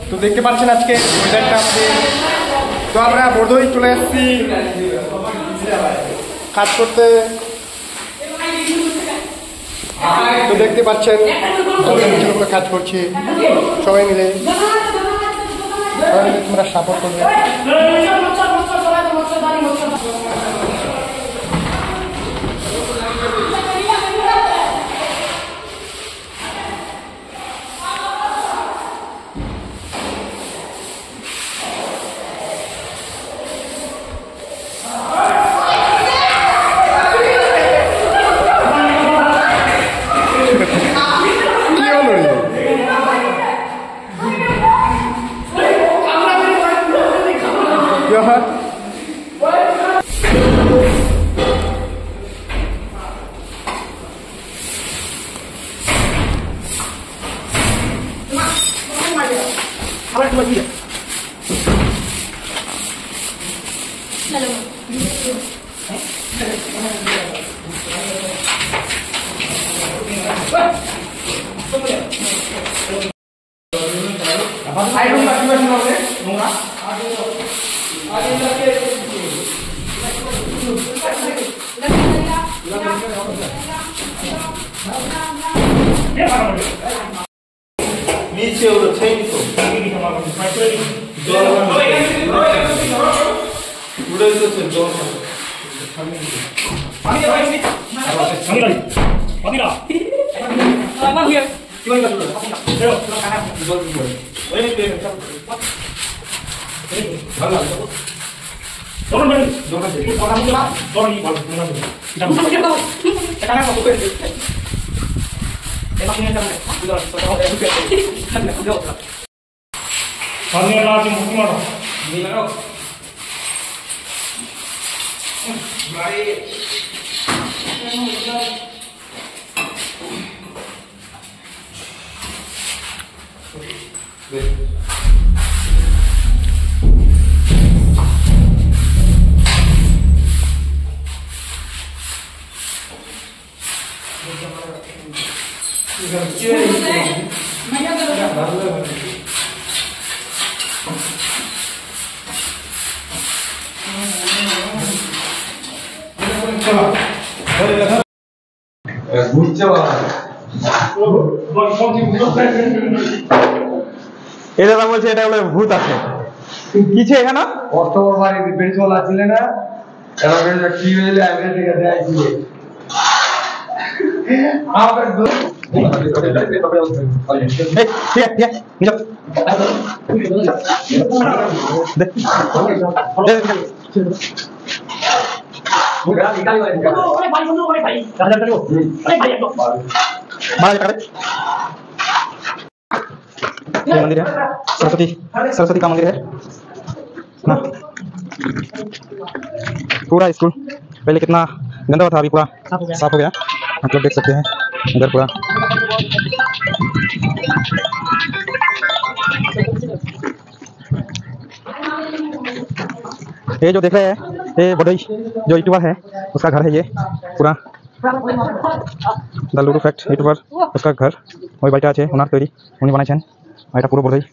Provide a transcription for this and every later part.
তো দেখতে পাচ্ছেন আজকে ওয়েদারটা আমাদের, তো আমরা বোধহয় চলে এসেছি কাজ করতে। তো দেখতে পাচ্ছেন ছেলেগুলো কাজ করছে সবাই মিলে, তোমরা সাপোর্ট করবে। नीचे वो चाहिए तो उड़े तो चल जोर এটা দাদা বলছে এটা বলে ভূত আছে কিছু এখানে কত বাড়ি প্রিন্সিপাল আসলে না এরা কি হইলে আগে থেকে দেখাইছিল আপনার मंदिर है सरस्वती का मंदिर है ना। पूरा स्कूल पहले कितना गंदा था, अभी पूरा साफ हो गया। आप लोग देख सकते हैं इधर पूरा ये जो देख रहे हैं ये बड़ई जो यूट्यूबर है उसका घर है, ये पूरा द लूडो फैक्ट यूट्यूबर उसका घर ওই বাড়িটা আছে ওনার তৈরি, উনি বানাইছেন এটা পুরো বড়ই।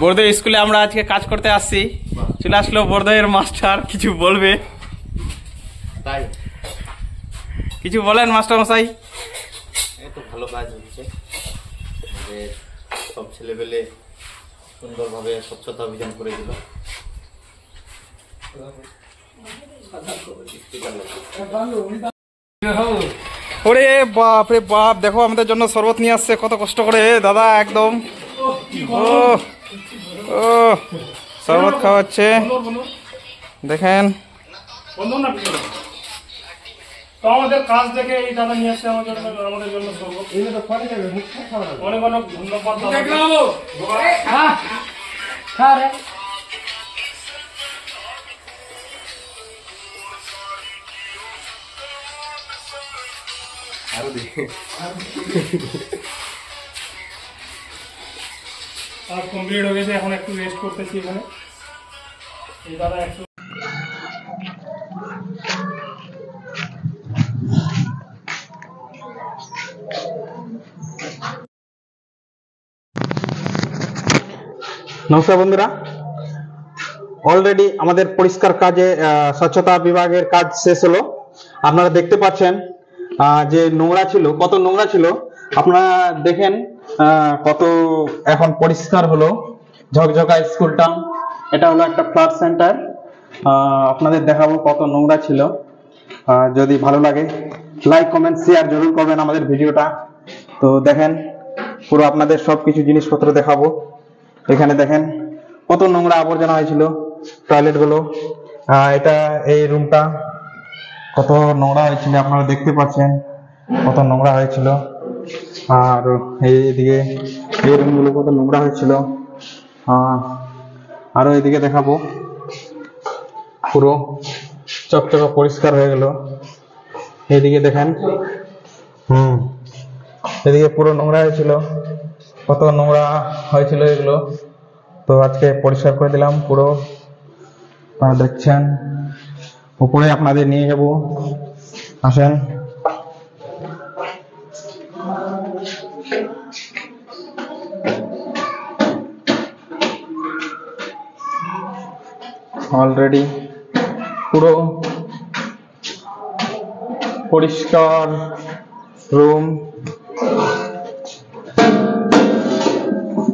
বড়দের স্কুলে আমরা আজকে কাজ করতে আসছি, চলে আসলো বড়দের মাস্টার, কিছু বলবে তাই কিছু বলেন মাস্টার মশাই। এই তো ভালো কাজ হচ্ছে, আমাদের সব ছেলেপেলে সুন্দরভাবে স্বচ্ছতা অভিযান করে দিল। ওরে বাপ রে বাপ, দেখো আমাদের জন্য শরবত নিয়ে আসছে কত কষ্ট করে দাদা, একদম ও ও শরবত খাওয়াচ্ছে দেখেন। তো আমাদের কাজ দেখে এই দাদা নিয়ে আসছে আমাদের জন্য শরবত। অনেক অনেক ধন্যবাদ দাদা। আর কমপ্লিট হয়ে গেছে, এখন একটু রেস্ট করতেছি এখানে। এই দাদা একটু নমস্কার বন্ধুরা, অলরেডি আমাদের পরিষ্কার কাজে স্বচ্ছতা বিভাগের কাজ শেষ হলো। আপনারা দেখতে পাচ্ছেন যে নোংরা ছিল, কত নোংরা ছিল আপনারা দেখেন, কত এখন পরিষ্কার হলো ঝকঝকা স্কুলটা। এটা হলো একটা ফ্লাড সেন্টার, আপনাদের দেখাবো কত নোংরা ছিল। যদি ভালো লাগে লাইক কমেন্ট শেয়ার জরুর করবেন আমাদের ভিডিওটা। তো দেখেন পুরো আপনাদের সবকিছু জিনিসপত্র দেখাবো। এখানে দেখেন কত নোংরা আবর্জনা হয়েছিল, টয়লেট গুলো, এটা এই রুমটা কত নোংরা হয়েছিল আপনারা দেখতে পাচ্ছেন, কত নোংরা হয়েছিল। আর এইদিকে এই রুমগুলো কত নোংরা হয়েছিল। আরো এদিকে দেখাবো, পুরো চকচকা পরিষ্কার হয়ে গেল। এইদিকে দেখেন, এদিকে পুরো নোংরা হয়েছিল, কত নোংরা হয়েছিল এগুলো। তো আজকে পরিষ্কার করে দিলাম পুরো, দেখছেন। উপরে আপনাদের নিয়ে যাব, আসেন। অলরেডি পুরো পরিষ্কার রুম।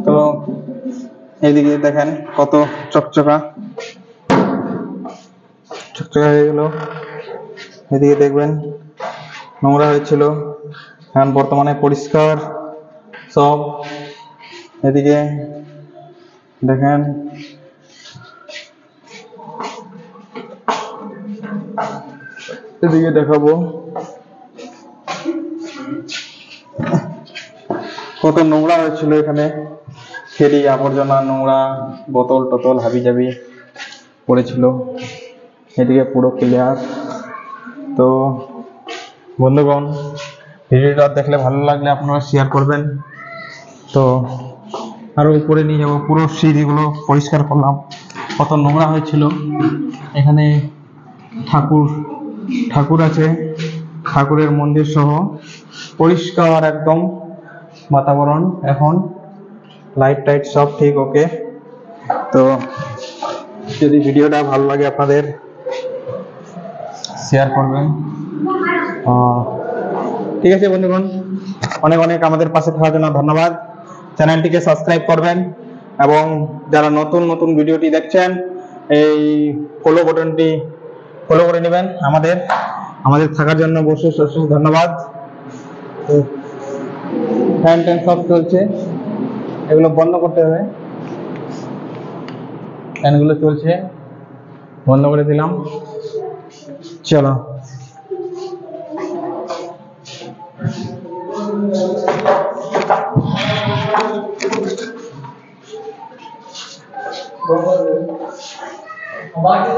তো এইদিকে দেখেন কত চকচকা হয়ে গেল। এদিকে দেখবেন নোংরা হয়েছিল, এখন বর্তমানে পরিষ্কার সব। এদিকে দেখেন এদিকে দেখাবো কত নোংরা হয়েছিল। এখানে ফেরি আবর্জনা, নোংরা বোতল টোতল হাবি জাবি পড়েছিল। এদিকে পুরো ক্লিয়ার। তো বন্ধুগণ, ভিডিওটা দেখলে ভালো লাগলে আপনারা শেয়ার করবেন। তো আরো উপরে নিয়ে যাবো, পুরো সিঁড়িগুলো পরিষ্কার করলাম, কত নোংরা হয়েছিল। এখানে ঠাকুর আছে, ঠাকুরের মন্দির সহ পরিষ্কার একদম বাতাবরণ। এখন লাইট টাইট সব ঠিক, ওকে। তো যদি ভিডিওটা ভালো লাগে আপনাদের শেয়ার করবেন। ঠিক আছে বন্ধুগণ, অনেক অনেক আমাদের পাশে থাকার জন্য ধন্যবাদ। চ্যানেলটিকে সাবস্ক্রাইব করবেন এবং যারা নতুন নতুন ভিডিওটি দেখছেন এই ফলো বাটনটি ফলো করে নেবেন। আমাদের থাকার জন্য অশেষ ধন্যবাদ। ফ্যান ট্যান সব চলছে, এগুলো বন্ধ করতে হবে। ফ্যানগুলো চলছে, বন্ধ করে দিলাম। চলো। बाकी